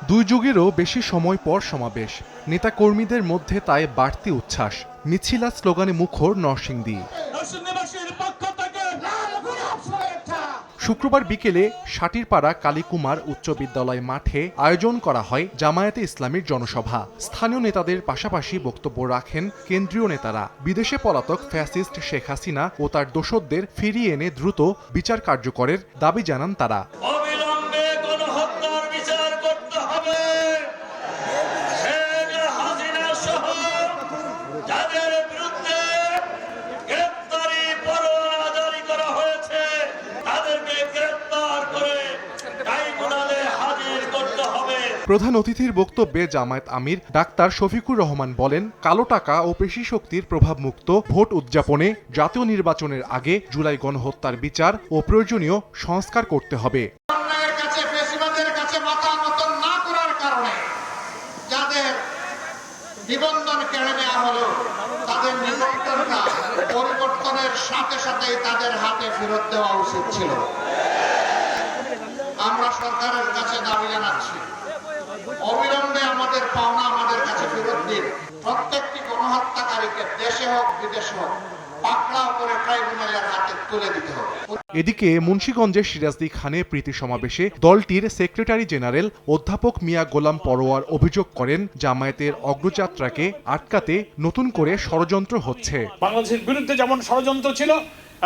দুই যুগেরও বেশি সময় পর সমাবেশ, নেতাকর্মীদের মধ্যে তাই বাড়তি উচ্ছ্বাস। মিছিল আর স্লোগানে মুখর নরসিংদী। শুক্রবার বিকেলে সাটিরপাড়া কালীকুমার উচ্চ বিদ্যালয় মাঠে আয়োজন করা হয় জামায়াতে ইসলামীর জনসভা। স্থানীয় নেতাদের পাশাপাশি বক্তব্য রাখেন কেন্দ্রীয় নেতারা। বিদেশে পলাতক ফ্যাসিস্ট শেখ হাসিনা ও তার দোসরদের ফিরিয়ে এনে দ্রুত বিচার কার্যকরের দাবি জানান তারা। প্রধান অতিথির বক্তব্যে জামায়াত আমির ডাক্তার শফিকুর রহমান বলেন, কালো টাকা ও পেশি শক্তির প্রভাবমুক্ত ভোট উদযাপনে জাতীয় নির্বাচনের আগে জুলাই গণহত্যার বিচার ও প্রয়োজনীয় সংস্কার করতে হবে। নিবন্ধন কেড়ে নেওয়া হলো, তাদের নিবন্ধনটা পরিবর্তনের সাথে সাথে তাদের হাতে ফেরত দেওয়া উচিত ছিল। আমরা সরকারের কাছে দাবি জানাচ্ছি, অবিলম্বে আমাদের পাওনা আমাদের কাছে ফেরত দিন। প্রত্যেকটি গণহত্যাকারীকে দেশে হোক বিদেশে হোক পাকড়াও করে ট্রাইব্যুনালের হাতে তুলে দিতে হবে। এদিকে মুন্সিগঞ্জের সিরাজদি খানে প্রীতি সমাবেশে দলটির সেক্রেটারি জেনারেল অধ্যাপক মিয়া গোলাম পরোয়ার অভিযোগ করেন, জামায়াতের অগ্রযাত্রাকে আটকাতে নতুন করে ষড়যন্ত্র হচ্ছে। বাংলাদেশের বিরুদ্ধে যেমন ষড়যন্ত্র ছিল,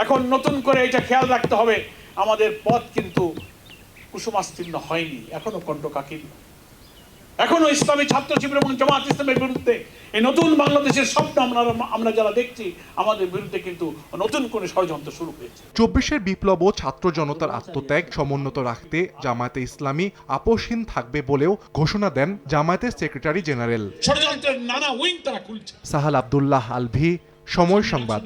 এখন নতুন করে এটা খেয়াল রাখতে হবে, আমাদের পথ কিন্তু কুসুমাস্তীর্ণ হয়নি, এখনো কণ্ঠকাকীর্ণ। এখনো ইসলামী ছাত্র শিবির এবং জামায়াত ইসলামের বিরুদ্ধে এই নতুন বাংলাদেশের স্বপ্ন আমরা যারা দেখছি, আমাদের বিরুদ্ধে কিন্তু নতুন করে ষড়যন্ত্র শুরু হয়েছে। 24-এর বিপ্লব ও ছাত্র জনতার আত্মত্যাগ সমুন্নত রাখতে জামায়াতে ইসলামী আপোষহীন থাকবে বলেও ঘোষণা দেন জামায়াতের সেক্রেটারি জেনারেল। ষড়যন্ত্রের নানা উইং তারা খুলছে। সাহাল আব্দুল্লাহ আলভি, সময় সংবাদ।